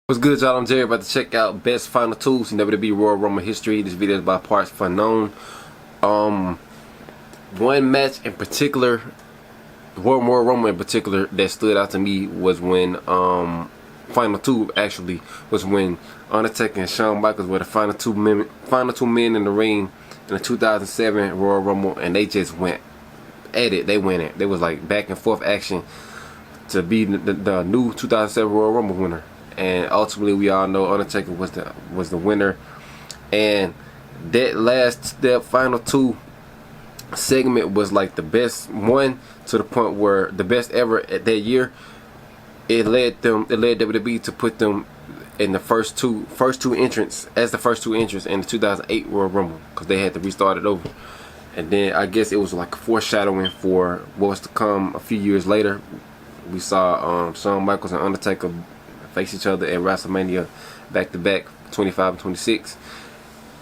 What's good, y'all? I'm Jerry, about to check out best final tools in WWE Royal Rumble history. This video is by Parts Unknown. One match in particular, Royal Rumble in particular, that stood out to me was when final two actually was when Undertaker and Shawn Michaels were the final two men in the ring in the 2007 Royal Rumble, and they just went at it. They went it. They was like back and forth action to be the new 2007 Royal Rumble winner. And ultimately, we all know Undertaker was the winner. And that final two segment was like the best one, to the point where the best ever at that year. It led WWE to put them in the first two entrants in the 2008 Royal Rumble, because they had to restart it over. And then I guess it was like a foreshadowing for what was to come a few years later. We saw Shawn Michaels and Undertaker face each other at WrestleMania back to back, 25 and 26,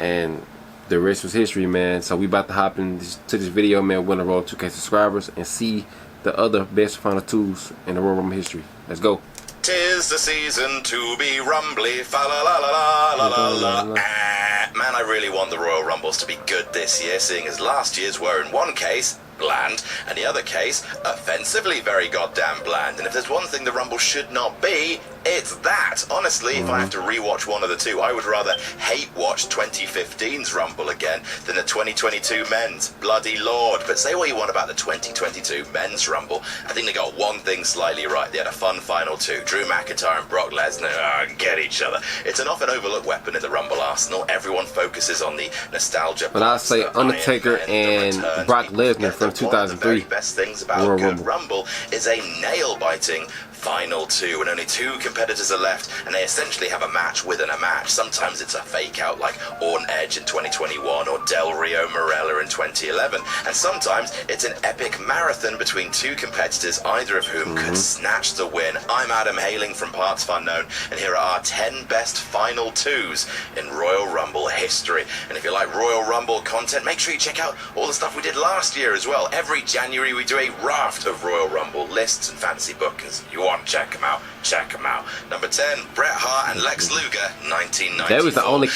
and the rest was history, man. So we about to hop into this video, man. We're gonna roll 2K subscribers and see the other best final twos in the Royal Rumble history. Let's go. 'Tis the season to be rumbly, fa la la la la la la la. Man, I really want the Royal Rumbles to be good this year, seeing as last year's were, in one case, bland, and the other case, offensively very goddamn bland. And if there's one thing the Rumble should not be, it's that. Honestly, if I have to rewatch one of the two, I would rather hate watch 2015's Rumble again than the 2022 men's. Bloody Lord. But say what you want about the 2022 men's Rumble, I think they got one thing slightly right. They had a fun final two. Drew McIntyre and Brock Lesnar get each other. It's an often overlooked weapon in the Rumble arsenal. Everyone focuses on the nostalgia. But I say Undertaker and Brock Lesnar from 2003. One of the very best things about a good Rumble is a nail-biting final two, and only two competitors are left, and they essentially have a match within a match. Sometimes it's a fake out like Orton Edge in 2021 or Del Rio Morella in 2011, and sometimes it's an epic marathon between two competitors, either of whom could snatch the win. I'm Adam, hailing from Parts Unknown, and here are our 10 best final twos in Royal Rumble history. And if you like Royal Rumble content, make sure you check out all the stuff we did last year as well. Every January we do a raft of Royal Rumble lists and fancy bookings. You want to check them out? Check them out. Number 10, Bret Hart and Lex Luger, 1994. That was the only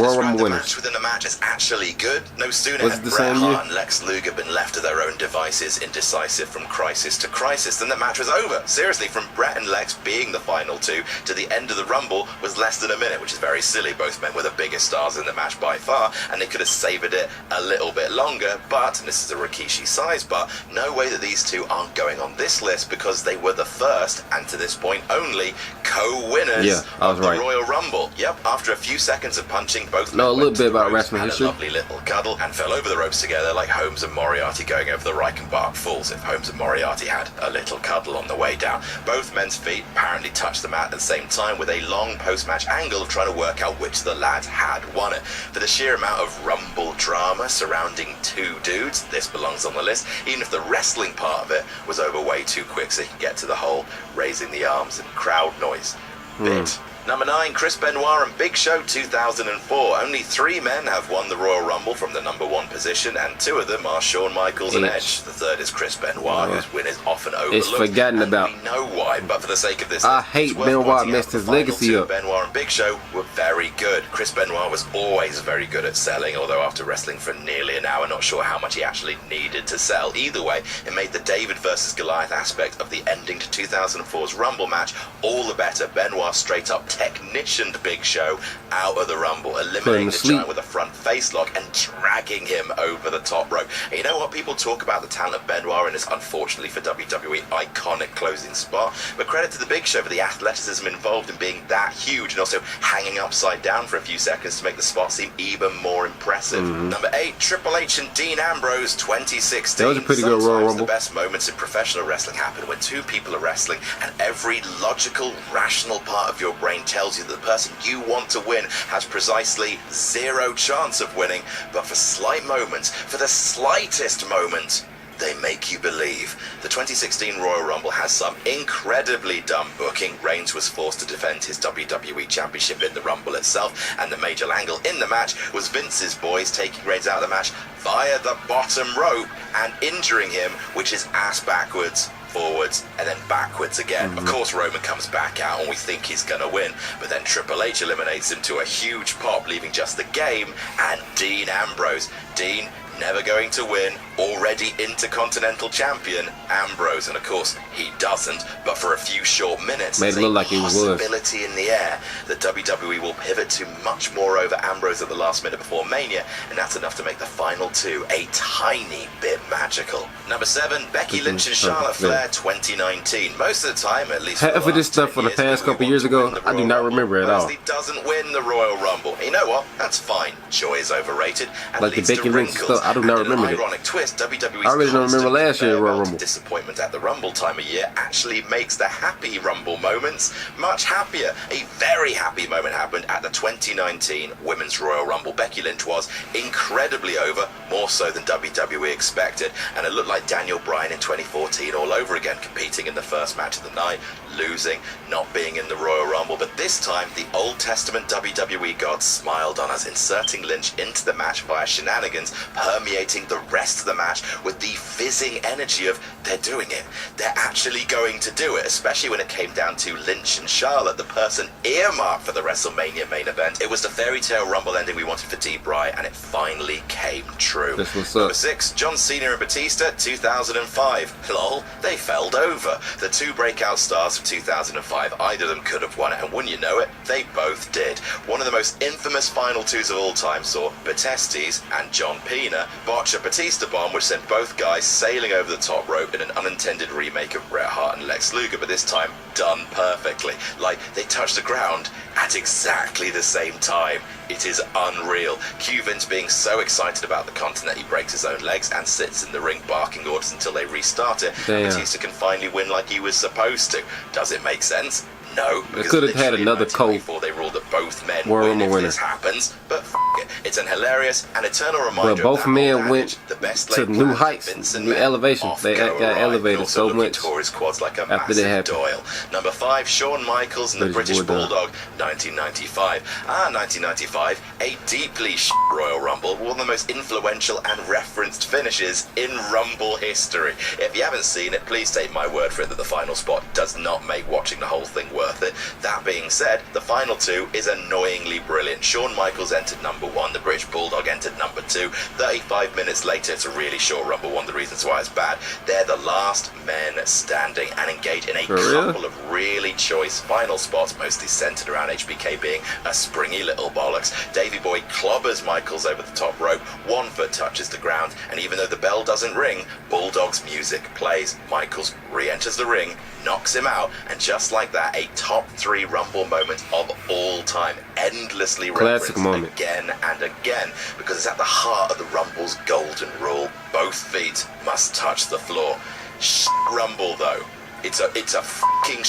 Royal Rumble winner. Match within a match is actually good. No sooner had Bret Hart and Lex Luger been left to their own devices, indecisive from crisis to crisis, than the match was over. Seriously, from Bret and Lex being the final two to the end of the Rumble was less than a minute, which is very silly. Both men were the biggest stars in the match by far, and they could have savored it a little bit longer, but, and this is a Rikishi size bar, no way that these two aren't going on this list, because they were the first, and to this point only, co-winners of the Royal Rumble. Yep, after a few seconds of punching, both men a little bit about ropes, wrestling had history. a lovely little cuddle, and fell over the ropes together like Holmes and Moriarty going over the Reichenbach Falls, if Holmes and Moriarty had a little cuddle on the way down. Both men's feet apparently touched the mat at the same time, with a long post-match angle of trying to work out which of the lads had won it. For the sheer amount of Rumble drama surrounding two dudes, this belongs on the list, even if the wrestling part of it was over way too quick, so you can get to the whole raising the arms and crowd noise bit. Number 9, Chris Benoit and Big Show, 2004. Only 3 men have won the Royal Rumble from the number 1 position, and 2 of them are Shawn Michaels and Edge. The third is Chris Benoit, whose win is often overlooked. It's forgotten about. We know why, but for the sake of this, I hate Benoit messed his legacy up. Benoit and Big Show were very good. Chris Benoit was always very good at selling, although after wrestling for nearly an hour, not sure how much he actually needed to sell. Either way, it made the David versus Goliath aspect of the ending to 2004's Rumble match all the better. Benoit straight up technicianed Big Show out of the Rumble, eliminating the giant with a front face lock and dragging him over the top rope. And you know what? People talk about the talent of Benoit in this, unfortunately for WWE, iconic closing spot, but credit to the Big Show for the athleticism involved in being that huge and also hanging upside down for a few seconds to make the spot seem even more impressive. Number 8, Triple H and Dean Ambrose, 2016. That was a pretty good Royal Rumble. The best moments in professional wrestling happen when two people are wrestling and every logical, rational part of your brain tells you that the person you want to win has precisely 0 chance of winning, but for slight moments, for the slightest moment, they make you believe. The 2016 Royal Rumble has some incredibly dumb booking. Reigns was forced to defend his WWE Championship in the Rumble itself, and the major angle in the match was Vince's boys taking Reigns out of the match via the bottom rope and injuring him, which is ass backwards forwards and then backwards again. Of course, Roman comes back out and we think he's going to win, but then Triple H eliminates him to a huge pop, leaving just the game and Dean Ambrose. Dean, never going to win, already Intercontinental Champion, Ambrose, and of course he doesn't, but for a few short minutes made it look like he was. Possibility in the air that WWE will pivot to much more over Ambrose at the last minute before Mania, and that's enough to make the final two a tiny bit magical. Number 7, Becky Lynch and Charlotte Flair 2019. Most of the time, at least half of this stuff from the past couple years ago, I do not remember at all. He doesn't win the Royal Rumble. You know what? That's fine. Joy is overrated and like the leads to Becky Lynch wrinkles. stuff, I do not remember it. Ironic twist, WWE's I really don't remember last year's Royal Rumble. Disappointment at the Rumble time of year actually makes the happy Rumble moments much happier. A very happy moment happened at the 2019 Women's Royal Rumble. Becky Lynch was incredibly over, more so than WWE expected, and it looked like Daniel Bryan in 2014 all over again, competing in the first match of the night, losing, not being in the Royal Rumble. But this time, the Old Testament WWE gods smiled on us, inserting Lynch into the match via shenanigans, permeating the rest of the match with the fizzing energy of they're doing it. They're actually going to do it, especially when it came down to Lynch and Charlotte, the person earmarked for the WrestleMania main event. It was the fairy tale Rumble ending we wanted for D-Bry, and it finally came true. Number 6, John Cena and Batista, 2005. Lol, they felled over. The two breakout stars of 2005, either of them could have won it, and wouldn't you know it, they both did. One of the most infamous final twos of all time saw Batestes and John Pena botch a Batista bomb, which sent both guys sailing over the top rope in an unintended remake of Bret Hart and Lex Luger, but this time done perfectly. Like, they touched the ground at exactly the same time. It is unreal. Q Vince being so excited about the content that he breaks his own legs and sits in the ring barking orders until they restart it. Batista can finally win like he was supposed to. Does it make sense? No. They could have had another Cole before they ruled that both men World win if winner. this happens, but it. It's an hilarious and eternal reminder. But both of that men went the best to new heights, new elevations. They got elevated so much his quads like a after they happened. Doyle. Number 5, Shawn Michaels and the British Bulldog, 1995. 1995, a deeply Royal Rumble, one of the most influential and referenced finishes in Rumble history. If you haven't seen it, please take my word for it that the final spot does not make watching the whole thing worth it. That being said, the final two is annoyingly brilliant. Shawn Michaels entered number 1, the British Bulldog entered number 2. 35 minutes later, it's a really short Rumble, one of the reasons why it's bad. They're the last men standing and engage in a couple of really choice final spots, mostly centered around HBK being a springy little bollocks. Davey Boy clobbers Michaels over the top rope, one foot touches the ground, and even though the bell doesn't ring, Bulldog's music plays. Michaels re-enters the ring, knocks him out, and just like that, a top 3 Rumble moment of all time, endlessly referenced again and again, because it's at the heart of the Rumble's golden rule. Both feet must touch the floor. Rumble though. It's a fucking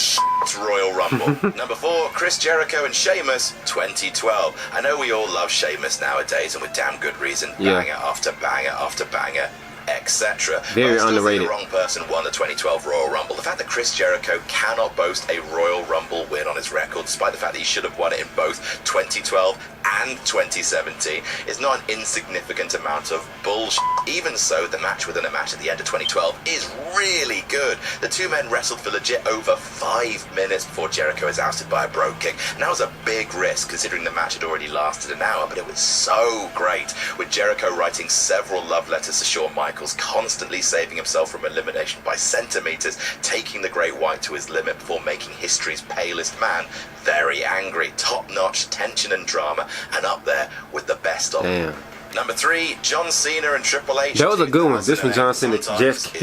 Royal Rumble. Number 4, Chris Jericho and Sheamus, 2012. I know we all love Sheamus nowadays, and with damn good reason. Banger after banger after banger, etc. Very underrated. The wrong person won the 2012 Royal Rumble. The fact that Chris Jericho cannot boast a Royal Rumble win on his record, despite the fact that he should have won it in both 2012 and 2017, is not an insignificant amount of bullshit. Even so, the match within a match at the end of 2012 is really good. The two men wrestled for legit over 5 minutes before Jericho is ousted by a brogue kick. And that was a big risk, considering the match had already lasted an hour, but it was so great, with Jericho writing several love letters to Shawn Michaels, constantly saving himself from elimination by centimeters, taking the Great White to his limit before making history's palest man very angry. Top-notch tension and drama, and up there with the best of them. Number 3, John Cena and Triple H. That was a good one. This one, John Cena just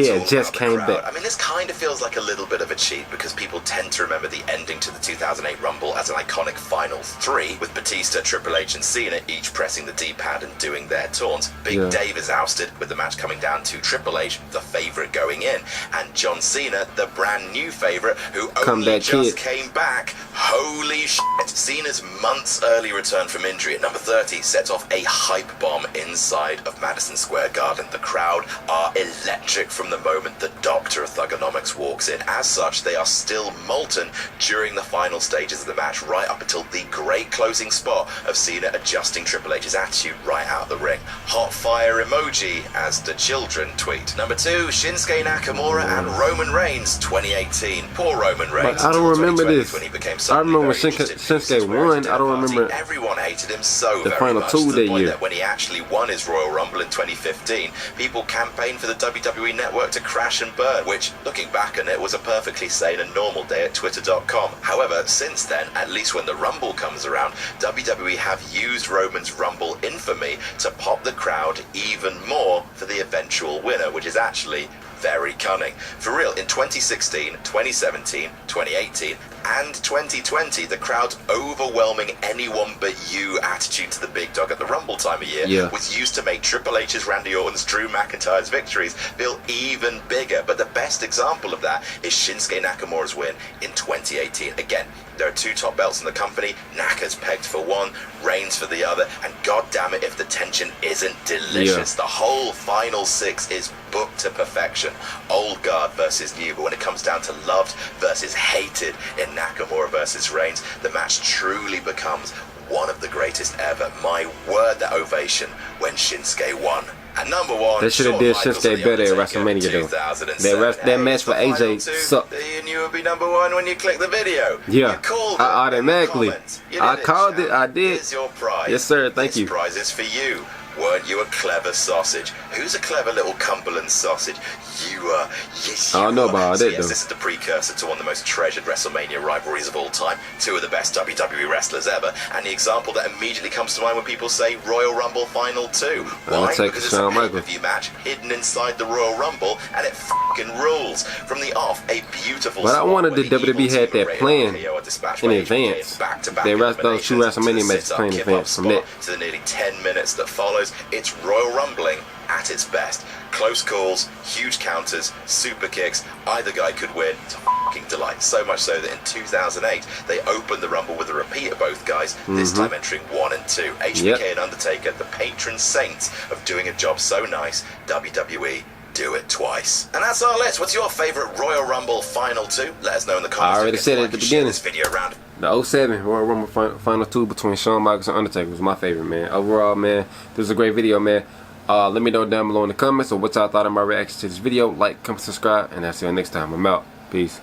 came back. I mean, this kind of feels like a little bit of a cheat, because people tend to remember the ending to the 2008 Rumble as an iconic Final 3, with Batista, Triple H and Cena each pressing the D-pad and doing their taunts. Big Dave is ousted, with the match coming down to Triple H, the favourite, going in, and John Cena, the brand new favourite, who only just came back. Holy shit. Cena's months early return from injury at number 30 sets off a hype bomb bomb inside of Madison Square Garden. The crowd are electric from the moment the Doctor of Thugonomics walks in. As such, they are still molten during the final stages of the match, right up until the great closing spot of Cena adjusting Triple H's attitude right out of the ring. Hot fire emoji, as the children tweet. Number 2, Shinsuke Nakamura and Roman Reigns, 2018. Poor Roman Reigns. But I don't remember this. When he became I remember when Shinsuke won. I don't remember. Everyone hated him so the very final much, two to the that point year. that when he actually won his Royal Rumble in 2015, people campaigned for the WWE Network to crash and burn, which, looking back on it, was a perfectly sane and normal day at Twitter.com. However, since then, at least when the Rumble comes around, WWE have used Roman's Rumble infamy to pop the crowd even more for the eventual winner, which is actually very cunning. For real, in 2016, 2017, 2018, and 2020, the crowd's overwhelming anyone but you attitude to the big dog at the Rumble time of year was used to make Triple H's, Randy Orton's, Drew McIntyre's victories feel even bigger. But the best example of that is Shinsuke Nakamura's win in 2018. Again, there are 2 top belts in the company. Naka's pegged for one, Reigns for the other, and god damn it if the tension isn't delicious. The whole final 6 is booked to perfection. Old guard versus new, but when it comes down to loved versus hated in Nakamura versus Reigns, the match truly becomes one of the greatest ever. My word, that ovation when Shinsuke won. And number 1, they should have did Shinsuke better at WrestleMania though. That match for AJ sucked. You knew it would be number 1 when you clicked the video. Yeah, you called I automatically. I called it. I did. Here's your prize. Yes, sir. Thank you. This prize is for you. Weren't you a clever sausage? Who's a clever little Cumberland sausage? You are. Yes, you I don't know about that, yes, though. This is the precursor to one of the most treasured WrestleMania rivalries of all time. 2 of the best WWE wrestlers ever. And the example that immediately comes to mind when people say Royal Rumble Final 2. Why? Because it's a pay-per-view match hidden inside the Royal Rumble, and it fucking rules. From the off, a beautiful. But I wanted the WWE had that plan in advance. Those 2 WrestleMania matches planned in advance from that. To the nearly 10 minutes that follows, it's Royal Rumbling at its best. Close calls, huge counters, super kicks. Either guy could win. It's a fucking delight. So much so that in 2008, they opened the Rumble with a repeat of both guys, this time entering 1 and 2. HBK and Undertaker, the patron saints of doing a job so nice. WWE, do it twice. And that's our list. What's your favourite Royal Rumble Final 2? Let us know in the comments. I already said it at the beginning. This video around. The 07 Royal Rumble Final 2 between Shawn Michaels and Undertaker was my favorite, man. Overall, man, this was a great video, man. Let me know down below in the comments or what y'all thought of my reaction to this video. Like, comment, subscribe, and I'll see you next time. I'm out. Peace.